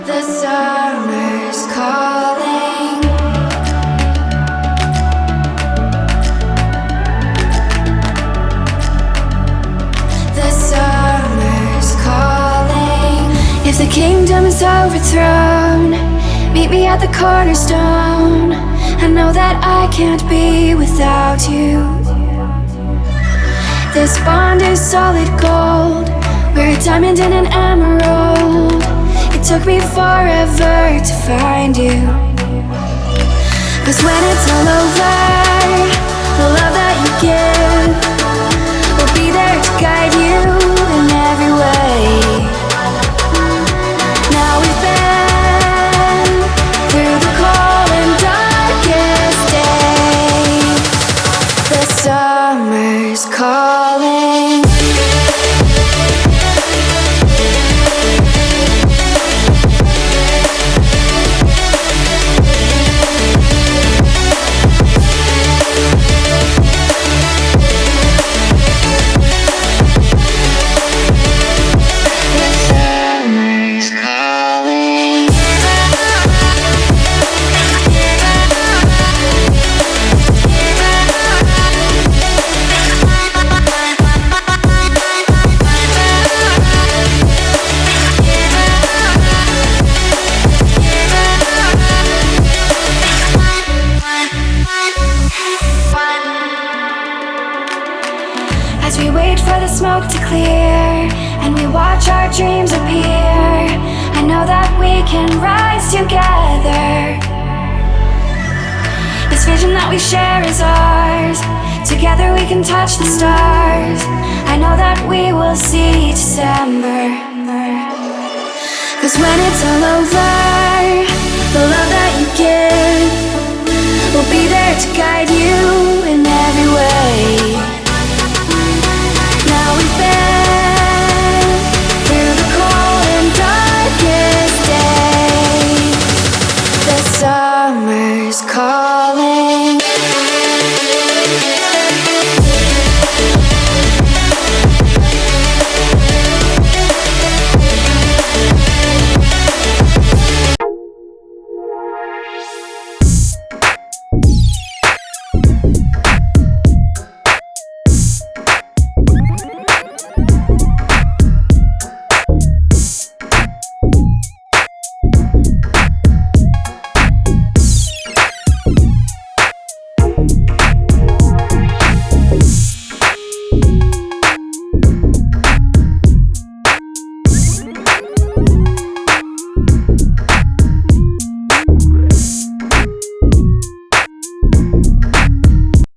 The summer's calling. The summer's calling. If the kingdom is overthrown, meet me at the cornerstone. I know that I can't be without you. This bond is solid gold. We're a diamond and an emerald. It took me forever to find you. 'Cause when it's all over, the love that you give will be there to guide you in every way. Now we've been through the cold and darkest day. The summer's calling. As we wait for the smoke to clear and we watch our dreams appear, I know that we can rise together. This vision that we share is ours. Together we can touch the stars. I know that we will see December. 'Cause when it's all over, the love that you give will be there to guide you in every way.